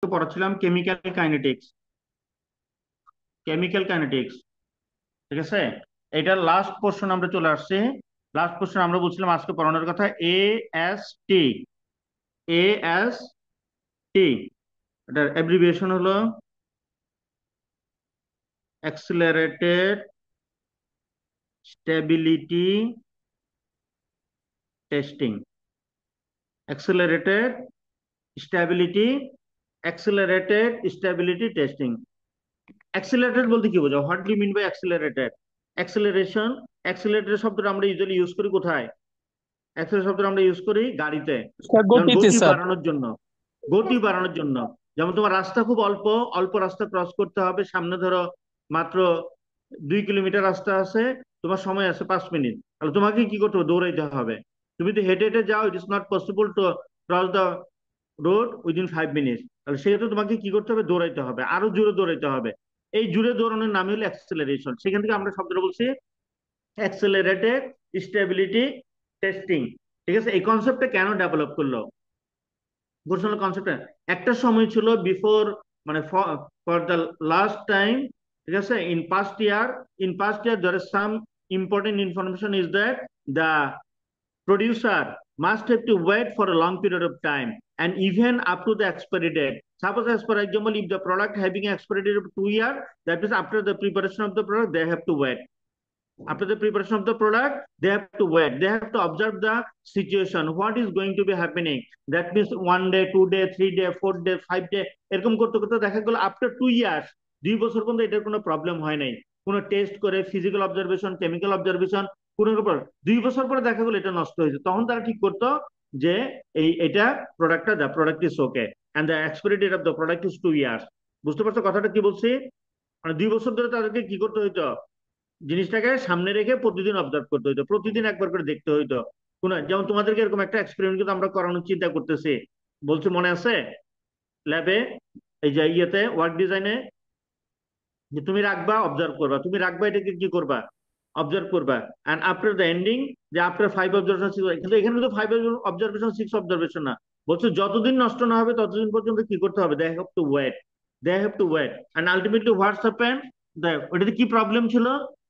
পড়াচ্ছিলাম chemical kinetics. ঠিক আছে, এটার লাস্ট পোর্শন আমরা চলে আসছি। লাস্ট পোর্শন আমরা বলছিলাম আজকে পড়ানোর কথা এএসটি। এএসটি এটার অ্যাব্রিভিয়েশন হলো accelerated stability testing. Accelerated stability accelerated stability testing. Accelerated বলতে কি বোঝো? What do mean by accelerated? Accelerated শব্দটা আমরা ইউজুয়ালি ইউজ করি কোথায়? অ্যাক্সেলেরেট শব্দটা আমরা ইউজ করি গাড়িতে, যেমন গতিতে গতি স্যার। বাড়ানোর জন্য। গতি বাড়ানোর জন্য, যেমন তোমার রাস্তা খুব অল্প, অল্প রাস্তা ক্রস করতে হবে, সামনে ধরো মাত্র 2 কিলোমিটার রাস্তা আছে, তোমার সময় আছে 5 মিনিট, তাহলে তোমাকে কি করতে হবে? দৌড়াইতে হবে। তুমি তো হেঁটে হেঁটে যাও, it is not possible to cross the road within 5 minute, তাহলে সেক্ষেত্রে তোমাকে কি করতে হবে? দৌড়াইতে হবে, আরো জোরে দৌড়াইতে হবে। এই জোরে দৌড়ানোর নামই হলো অ্যাক্সেলারেশন। সেখান থেকে আমরা শব্দটা বলছি অ্যাক্সেলারেটেড স্টেবিলিটি টেস্টিং। ঠিক আছে, এই কনসেপ্টটা কেন ডেভেলপ করলো? ঘোষণা কনসেপ্ট একটা সময় ছিল বিফোর, মানে ফর দ্য লাস্ট টাইম। ঠিক আছে, in past year there is some important information is that the producer must have to wait for a long period of time, and even up to the expiry date. Suppose, as for example, if the product having an expiry date of 2 years, that means after the preparation of the product they have to wait. After the preparation of the product they have to wait, they have to observe the situation, what is going to be happening. That means 1 day, 2 day, 3 day, 4 day, 5 day, এরকম করতে করতে দেখা গেল after 2 years, 2 বছর পর্যন্ত এটার কোনো problem হয় নাই। কোনো টেস্ট করে, ফিজিক্যাল অবজারভেশন, কেমিক্যাল অবজারভেশন, কোনো পর 2 বছর পরে দেখা গেলো এটা নষ্ট হয়েছে, তখন তারা ঠিক করতো যে এটা প্রোডাক্টটা, the product is okay and the expiry date of the product is 2 years. বুঝতে পারছো কথাটা কি বলছি? মানে 2 বছর ধরে তাদেরকে কি করতে হইতো? জিনিসটাকে সামনে রেখে প্রতিদিন অবজার্ভ করতে হইতো, প্রতিদিন একবার করে দেখতে হইতো। কোন, যেমন তোমাদেরকে এরকম একটা এক্সপেরিমেন্ট কিন্তু আমরা করানোর চিন্তা করতেছি, বলছি মনে আছে? ল্যাবে, এই যে ইয়েতে ওয়ার্ক ডিজাইনে, যে তুমি রাখবা অবজার্ভ করবা, তুমি রাখবা, এটাকে কি করবা? অবজার্ভ করবা। এন্ড আফটার দ্য এন্ডিং, যে আফটার 5 অবজারভেশন 6, কিন্তু এখানে তো 5 অবজারভেশন 6 অবজারভেশন না, বলছো যতদিন নষ্ট না হবে ততদিন পর্যন্ত কি করতে হবে? They have to wait, they have to wait. And ultimately what's happen, ওটাতে কি প্রবলেম ছিল?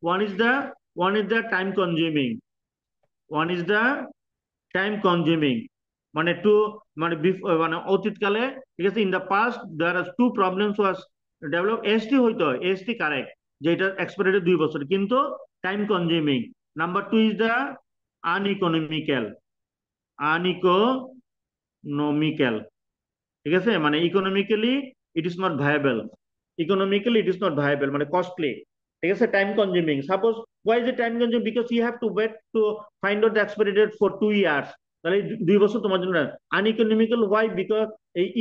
One is the one is the time consuming, one is the time consuming, মানে টু, মানে অতীতকালে, ঠিক আছে, in the past there are two problems was develop. ST হইতো, ST correct, যে এটা এক্সপায়ারি 2 বছর, কিন্তু time consuming. Number two is the uneconomical, uneconomical. ঠিক আছে, মানে economically it is not viable, economically it is not viable মানে costly. ঠিক আছে, time consuming. Suppose, why is it time consuming? Because you have to wait to find out the expiry date for 2 years, তাহলে 2 বছর তোমার জন্য আনইকোনমিক্যাল। why? Because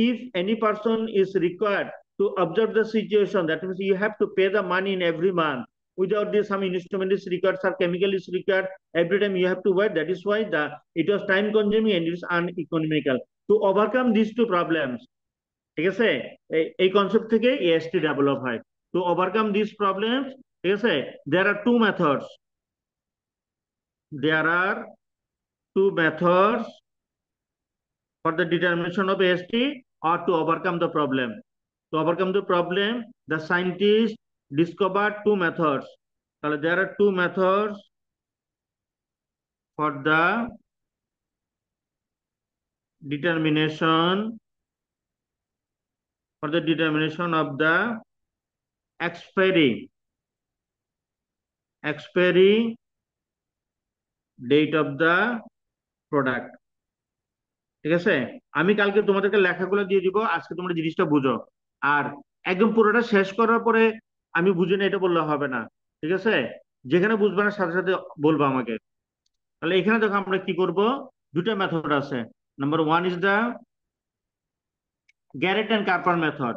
if any person is required to observe the situation, that means you have to pay the money in every month. Without this, some instrument is required, some chemical is required, every time you have to wait. That is why it was time consuming and it is uneconomical. To overcome these two problems, ঠিক আছে, এই concept থেকে AST develop হয়। To overcome this problem, ঠিক আছে, there are two methods, there are two methods for the determination of AST or to overcome the problem. To overcome the problem, the scientists discovered two methods. তাহলে there are two methods for the determination, for the determination of the expiry date of the product. ঠিক আছে, আমি কালকে তোমাদেরকে লেখাগুলো দিয়ে দিব, আজকে তোমরা জিনিসটা বুঝো। আর একদম পুরোটা শেষ করার পরে আমি বুঝি না এটা বললে হবে না। ঠিক আছে, যেখানে বুঝবে না সাথে সাথে বলবো আমাকে। তাহলে এখানে দেখো আমরা কি করব, দুটা মেথড আছে। Number one is the Garrett and Carper method.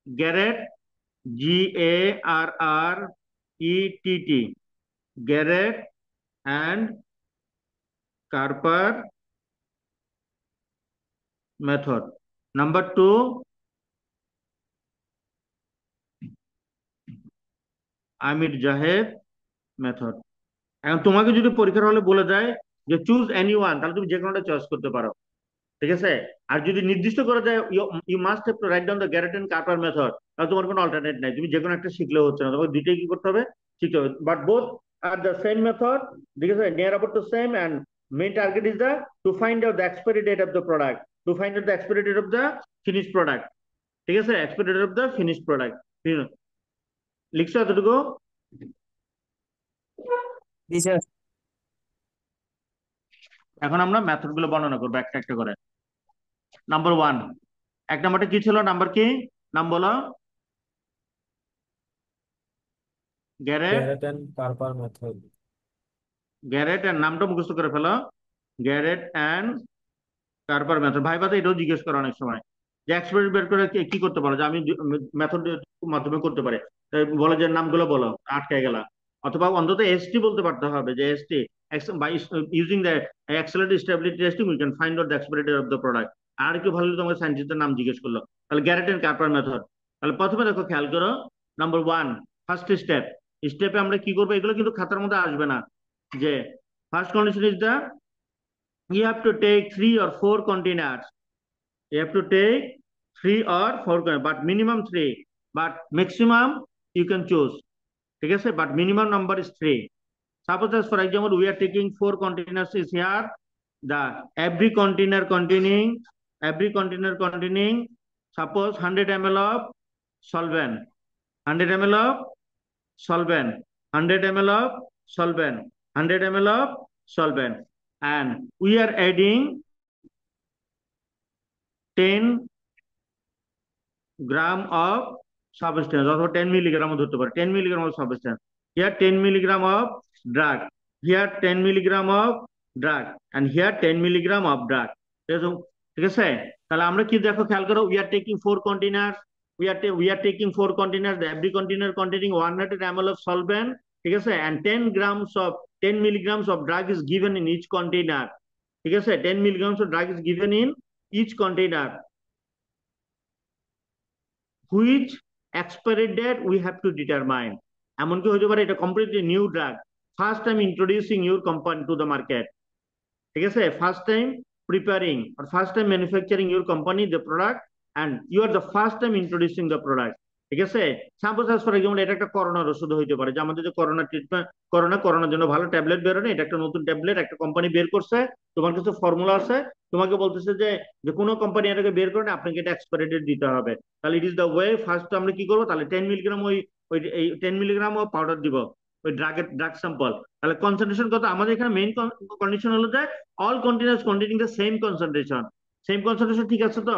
Garrett, GARRETT, Garrett and Carper method. Number two, Amir Jahed method. এখন তোমাকে যদি পরীক্ষার হলে বলে দেয় যে চুজ এনি ওয়ান, তাহলে তুমি যে কোনোটা চয়েস করতে পারো। ঠিক আছে? আর যদি নির্দিষ্ট করে দেয় you must have to write down the Garrett and Carper method, তাহলে তোমার কোনো অল্টারনেট নাই, তুমি যে কোনো একটা শিখলেও হচ্ছে না, তোমাকে দুইটাই কি করতে হবে, শিখতে হবে। But both are the same method, ঠিক আছে, near about the same, and main target is the to find out the expiry date of the product, to find out the expiry date of the finish product. ঠিক আছে, expiry date of the finish product. লিখছো এতটুকু? জি sir. এখন আমরা method গুলো বর্ণনা করবো একটা একটা করে। নাম্বার ওয়ান, এক নাম্বারটা কি ছিল, নাম্বার কি, নাম বলো। গ্যারেট, গ্যারেট এন্ড কার্পার মেথড। গ্যারেট এর নামটা মুখস্থ করে ফেলো। গ্যারেট অ্যান্ড কার্পার মেথড। ভাই ভাই এটাও জিজ্ঞেস করে অনেক সময় যে এক্সপেরিমেন্ট বের করে কি করতে পারো, যে আমি মেথড মাধ্যমে করতে পারে, বলে যে নামগুলো বলো, আটকে গেলা। অথবা অন্তত এসটি বলতে পারতে হবে, যে ST by using the accelerated stability testing we can find out the expiry of the product. আর একটু ভালো তোমাকে সায়েন্টিস্টের নাম জিজ্ঞেস করলো, তাহলে গ্যারেট এন্ড কার্পার মেথড। তাহলে প্রথমে দেখো, খেয়াল করো, নাম্বার ওয়ান, ফার্স্ট স্টেপ। স্টেপে আমরা কি করবো, এগুলো কিন্তু খাতার মধ্যে আসবে না। যে first condition is the, you have to take 3 or 4 containers. You have to take 3 or 4 containers, but minimum three. But maximum you can choose. ठीक है sir? But minimum number is three. Suppose as for example, we are taking 4 containers is here. The every container containing suppose 100 ml of solvent, 100 ml of solvent, 100 ml of solvent, 100 ml of solvent, and we are adding 10 gram of substance, or 10 milligram of 10 milligram of substance. Here 10 milligram of drug, here 10 milligram of drug, and here 10 milligram of drug. ঠিক আছে? তাহলে আমরা কি দেখো, খেয়াল করো, we are taking 4 containers, we are taking 4 containers, every container containing 100 ml of solvent, ঠিক আছে, and 10 milligrams of drug is given in each container. ঠিক আছে, 10 milligrams of drug is given in each container. Which expiry date we have to determine. এমনকি হতে পারে এটা completely new drug, first time introducing your company to the market. ঠিক আছে, first time preparing or first time manufacturing your company the product, and you are the first time introducing the product. ঠিক আছে, suppose for example এটা একটা করোনার ওষুধ হইতে পারে, যে আমাদের যে করোনা ট্রিটমেন্ট, করোনার জন্য ভালো ট্যাবলেট বেরোনে, এটা একটা নতুন ট্যাবলেট একটা কোম্পানি বের করছে, তোমার কাছে ফর্মুলা আছে, তোমাকে বলতেছে যে যে কোনো কোম্পানি এটাকে বের করে আপনাকে এটা এক্সপায়ারি ডেট দিতে হবে। তাহলে it is the way, first আমরা কি করবো, তাহলে 10 মিলিগ্রাম ওই ওই এই 10 মিলিগ্রাম পাউডার দিব, ওই ড্রাগ স্যাম্পল। তাহলে কনসেন্ট্রেশন কত, আমাদের এখানে মেইন কন্ডিশন হলো যে all containers containing the same concentration. Same concentration, ঠিক আছে তো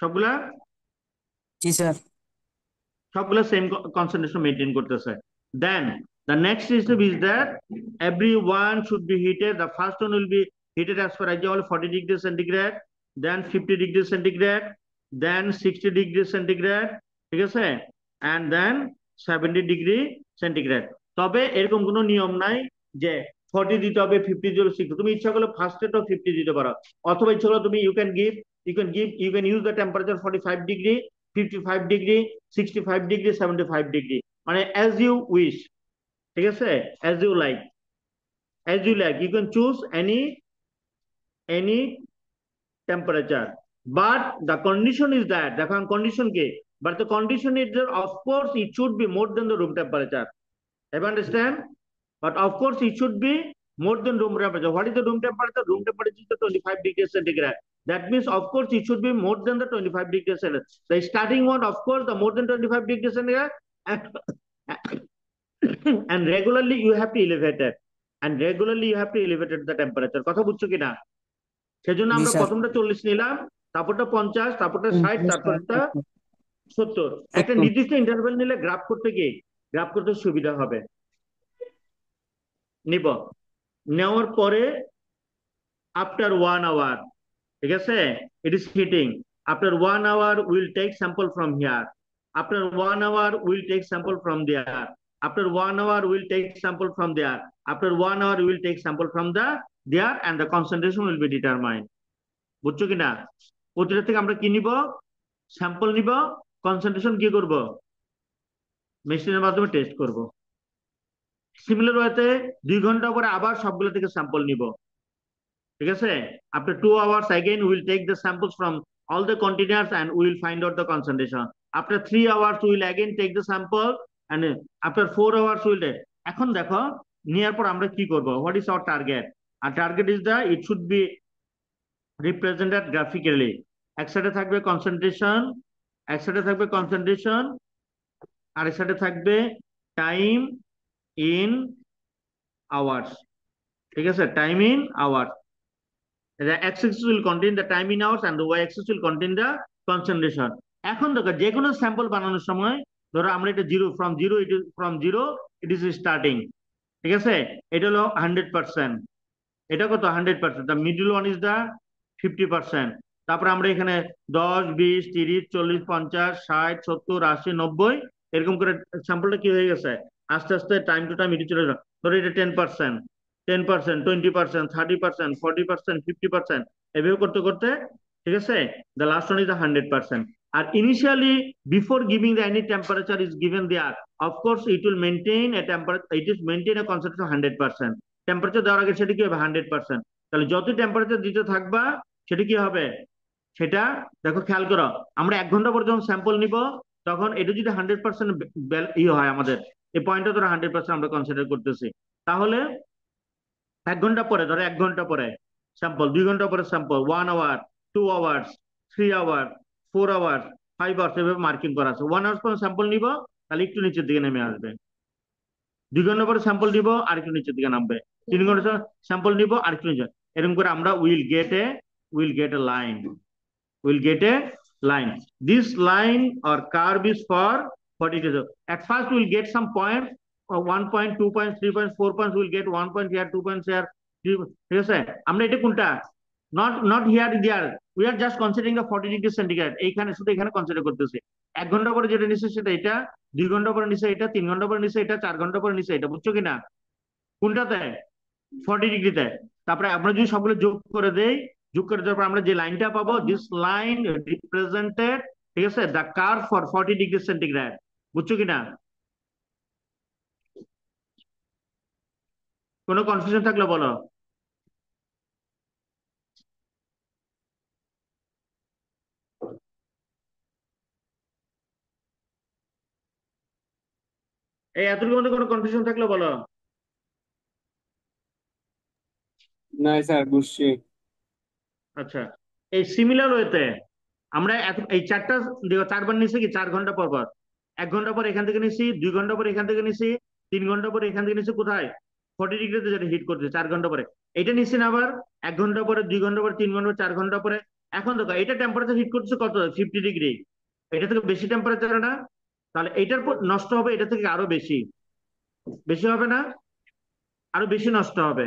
সবগুলা? জি স্যার। সবগুলা সেম কনসেন্ট্রেশন মেনটেন করতেছে। দেন the next step is that everyone should be heated. The first one will be heated as per example 40 degrees centigrade, then 50 degrees centigrade, then 60 degrees centigrade, ঠিক আছে, and then 70 degree centigrade. তবে এরকম কোনো নিয়ম নাই যে 40 দিতে হবে, 50 দিতে হবে, 60। তুমি ইচ্ছা করলে ফার্স্ট এটাও 50 দিতে পারো, অথবা ইচ্ছা করলে তুমি you can use the temperature 45 degree, 55 degree, 65 degree, 75 degree, মানে as you wish। ঠিক আছে, as you like, you can choose any temperature, but the condition is that, দেখো condition K, but the condition is that of course it should be more than the room temperature. Have you understand? But of course it should be more than room temperature. What is the room temperature? Room temperature is the 25 degrees centigrade. That means of course it should be more than the 25 degrees centigrade. The starting one, of course, the more than 25 degrees centigrade, and, and regularly you have to elevate it. And regularly you have to elevate the temperature. কথা বুঝছো কিনা? সেজন্য জি আমরা sir. প্রথমটা 40 নিলাম, তারপরটা 50, তারপরটা 60, তারপরটা 70। একটা 70। নির্দিষ্ট ইন্টারভেল নিলে গ্রাফ করতে সুবিধা হবে। নিব, নেওয়ার পরে আফটার 1 hour, ঠিক আছে, it is heating. After 1 hour will take sample from here, after 1 hour will take sample from there, after 1 hour will take sample from there, after 1 hour will take sample from the there, and the concentration will be determined. বুঝছো কিনা? প্রতিটা থেকে আমরা কি নিব, sample নিব, concentration কি করব, মেশিনের মাধ্যমে টেস্ট করব। সিমিলার ওয়েতে 2 ঘন্টা পরে আবার সবগুলো থেকে স্যাম্পল নিব, ঠিক আছে? After 2 hours again we will take the samples from all the containers and we will find out the concentration. After 3 hours we will again take the sample and after 4 hours we will take. এখন দেখো নেওয়ার পর আমরা কি করব? What is our target? Our target is the it should be represented graphically. এক সাইডে থাকবে কনসেন্ট্রেশন, এক সাইডে থাকবে কনসেন্ট্রেশন, আর এক সাইডে থাকবে টাইম ইন আওয়ার্স। ঠিক আছে, time in hours. The x-axis will contain the time in hours and the y-axis will contain the concentration. এখন দেখো যে কোনো স্যাম্পল বানানোর সময় ধরো আমরা এটা zero from zero, it is from zero it is starting. ঠিক আছে, এটা হলো 100%, এটা কত 100%, the middle one is the 50%। তারপরে আমরা এখানে 10, 20, 30, 40, 50, 60, 70, 80, 90 এরকম করে স্যাম্পলটা কি হয়ে গেছে, আস্তে আস্তে টাইম টু টাইম এটি চলে যাবে। ধরো এটা 10%, 10%, 20%, 30%, 40%, 50%, এভাবে করতে করতে, ঠিক আছে, the last one is the 100%। আর initially before giving the any temperature is given there, of course it will maintain a temperature, it is maintain a concentration 100%। Temperature দেওয়ার আগে সেটা কি হবে 100%। তাহলে যত টেম্পারেচার দিতে থাকবা সেটা কি হবে, সেটা দেখো খেয়াল করো, আমরা 1 ঘন্টা পর যখন স্যাম্পল নিব তখন এটা যদি 100% ইয়ে হয়, আমাদের এই পয়েন্টটা ধরো 100% আমরা কনসিডার করতেছি, তাহলে 1 ঘন্টা পরে, ধরো 1 ঘন্টা পরে স্যাম্পল, 2 ঘন্টা পরে sample, 1 hour, 2 hours, 3 hour, 4 hour, 5 hours, এভাবে মার্কিং করা আছে। 1 আওয়ার পর স্যাম্পল নিব তাহলে একটু নিচের দিকে নেমে আসবে, 2 ঘন্টা পরে স্যাম্পল নিব আর একটু নিচের দিকে নামবে, 3 ঘন্টা স্যাম্পল নিব আর একটু নিচে, এরকম করে আমরা will get A line, will get a line. This line or curve is for it is. At first we'll get some points, 1 point, 2 points, 3 points, 4 points, we'll get 1 point here, 2 points here, ঠিক আছে? আমরা এটা কোনটা, not here there, we are just considering the 40 degree centigrade, এইখানে শুধু এখানে consider করতেছি। 1 ঘন্টা পরে যেটা নিচ্ছে সেটা এটা, 2 ঘন্টা পরে নিচ্ছে এটা, 3 ঘন্টা পরে নিচ্ছে এটা, 4 ঘন্টা পরে নিচ্ছে এটা, বুঝছো কিনা? কোনটাতে, 40 ডিগ্রিতে। তারপরে আমরা যদি সবগুলো যোগ করে দেই, যোগ করে দেওয়ার পর আমরা যে লাইনটা পাবো, দিস লাইন রিপ্রেজেন্টেড, ঠিক আছে, the curve for 40 degree centigrade, বুঝছো কিনা? কোনো কনফিউশন থাকলে বলো। এই এতটুকুর মধ্যে কোনো কনফিউশন থাকলে বলো। নাই স্যার, বুঝছি। আচ্ছা, এই সিমিলার ওয়েতে আমরা এই চারটা দেখো, 4 বার নিছি কি 4 ঘন্টা পর পর, 1 ঘন্টা পর এখান থেকে নিছি, 2 ঘন্টা পর এখান থেকে নিছি, 3 ঘন্টা পরে এখান থেকে নিছি, কোথায় 40 ডিগ্রিতে যেটা হিট করছে 4 ঘন্টা পরে, এটা নিচ্ছি না আবার 1 ঘন্টা পরে, 2 ঘন্টা পরে, 3 ঘন্টা পরে, 4 ঘন্টা পরে। এখন দেখো এটা টেম্পারেচার হিট করছে কত, 50 ডিগ্রি, এটা থেকে বেশি টেম্পারেচার না, তাহলে এটার পর নষ্ট হবে এটা থেকে আরো বেশি, বেশি হবে না, আরো বেশি নষ্ট হবে,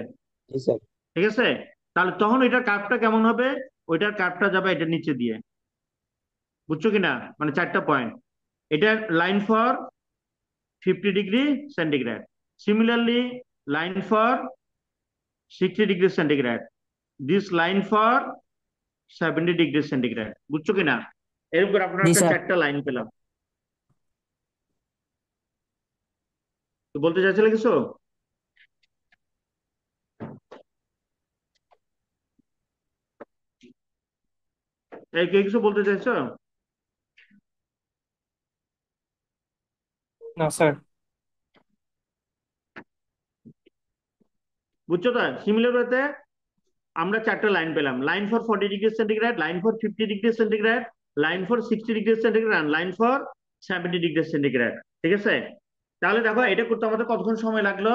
জি স্যার। ঠিক আছে? তাহলে তখন এটার কার্ভটা কেমন হবে, ওইটার কার্ভটা যাবে এটার নিচে দিয়ে, বুঝছো কিনা? মানে 4টা পয়েন্ট, এটার line for 50 degree centigrade, similarly line for 60 degree centigrade, this line for 70 degree centigrade, বুঝছো কিনা? এরকম করে আপনার জি একটা স্যার। 4টা লাইন পেলাম। তো বলতে চাইছিলে কিছু? এই কে কিছু বলতে চাইছো? না স্যার। বুঝছো তো, সিমিলার ওয়েতে আমরা 4টা লাইন পেলাম, line for 40 degree centigrade, line for 50 degree centigrade, line for 60 degree centigrade, আর লাইন ফর 70 ডিগ্রি সেন্টিগ্রেড, ঠিক আছে? তাহলে দেখো এটা করতে আমাদের কতক্ষণ সময় লাগলো,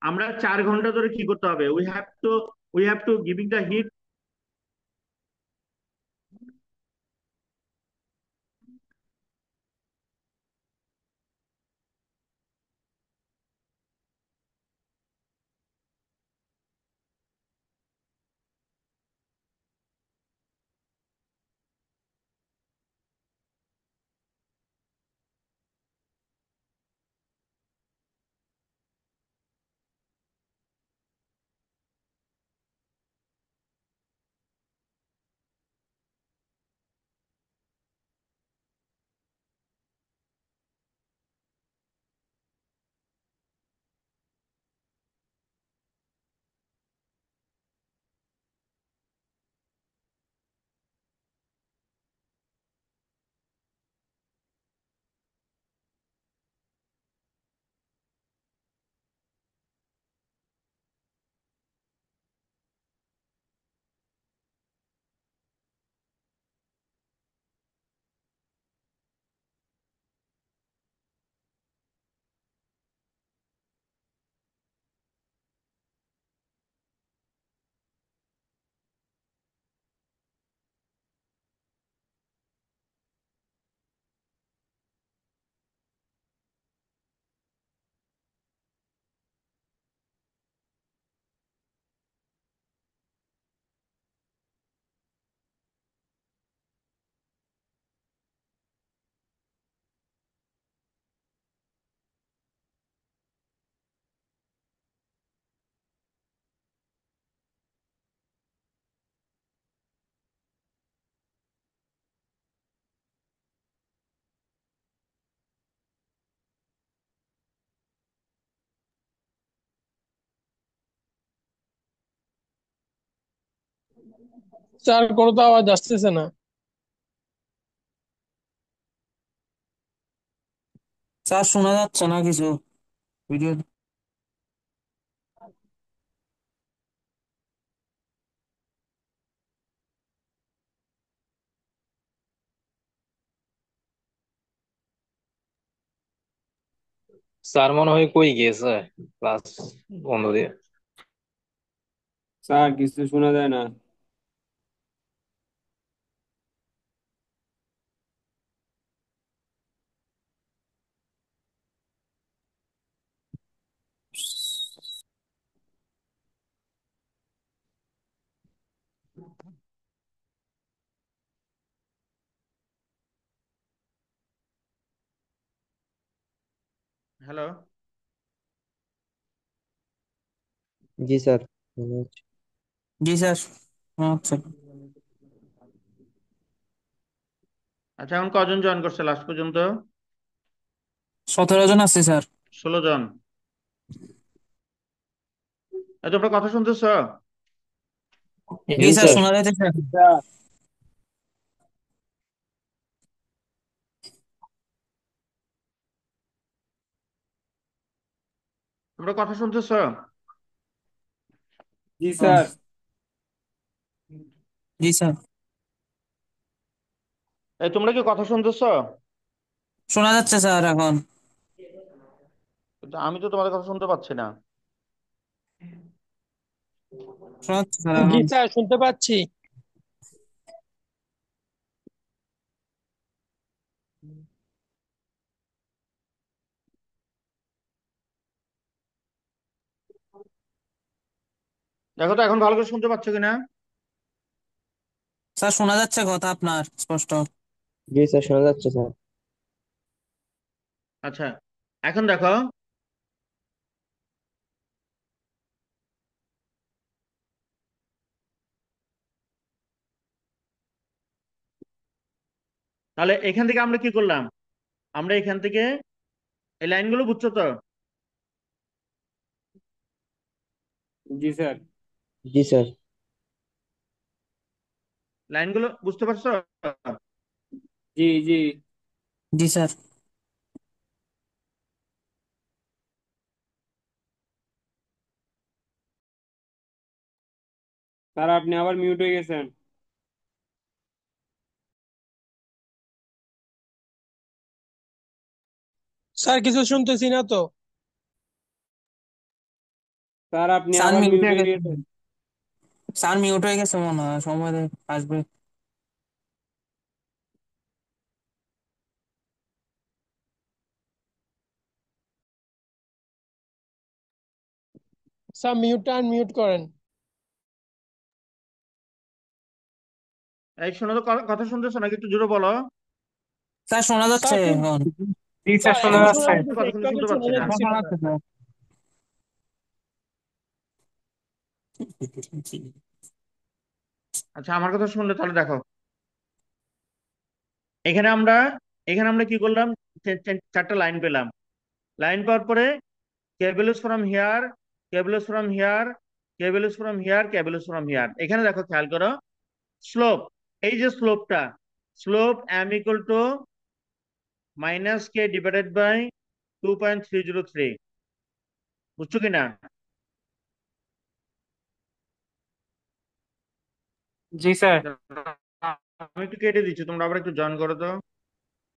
আমরা 4 ঘন্টা ধরে কি করতে হবে, we have to giving the heat. Sir কোনো তো আওয়াজ আসতেছে না। স্যার শোনা যাচ্ছে না কিছু ভিডিও। স্যার মনে হয় কই গিয়েছে ক্লাস বন্ধ দিয়ে। স্যার কিছু শোনা যায় না। হ্যালো। জি স্যার, মনে হচ্ছে। জি স্যার শোনা যাচ্ছে। আচ্ছা, এখন কজন জয়েন করছে লাস্ট পর্যন্ত? 17 জন আছে স্যার। 16 জন। তোমরা কথা শুনতেছ? জি জি স্যার স্যার। শোনা যাচ্ছে স্যার। স্যার, তোমরা কথা শুনতেছ? জি স্যার। জি স্যার তোমরা কি কথা শুনতেছ? শোনা যাচ্ছে স্যার এখন। কিন্তু আমি তো তোমাদের কথা শুনতে পাচ্ছি না। শোনা যাচ্ছে স্যার জি এখন। স্যার শুনতে পাচ্ছি। দেখো তো এখন ভালো করে শুনতে পাচ্ছ কিনা। স্যার শোনা যাচ্ছে কথা আপনার স্পষ্ট। জি স্যার, শোনা যাচ্ছে স্যার। আচ্ছা, এখন দেখো, তাহলে এখান থেকে আমরা কি করলাম? আমরা এখান থেকে এই লাইনগুলো বুঝছো তো? জি স্যার। জি স্যার। লাইনগুলো বুঝতে পারছো? জি জি। জি স্যার। স্যার আপনি আবার মিউট হয়ে গেছেন। স্যার কিছু শুনতেছি না তো। স্যার আপনি স্যার আবার মিউট মিউট হয়ে হয়ে গেছে। গেছেন। স্যার মিউট হয়ে গেছে মনে হয়, সময় আসবে। স্যার মিউটটা আনমিউট করেন। এই শোনো তো, কথা শুনতেছো নাকি? একটু জোরে বলো। স্যার শোনা যাচ্ছে স্যার এখন। জি স্যার স্যার শোনা এখন শোনা যাচ্ছে। যেতেছে, কথা একটু কিন্তু আগে শুনতে শোনা পাচ্ছি না। এখন যেতেছিল শোনা না। যাচ্ছে স্যার। আচ্ছা, আমার কথা শুনলে তাহলে দেখো, এখানে আমরা এখানে আমরা কি করলাম? চারটা লাইন পেলাম। লাইন পাওয়ার পরে cables from here, cables from here, cables from here, cables from here. এখানে দেখো, খেয়াল করো, স্লোপ, এই যে স্লোপটা, slope M equal to minus K divided by 2.303। বুঝছো কিনা? জি স্যার। আমি একটু কেটে দিচ্ছি, তোমরা আবার একটু জয়েন করো তো।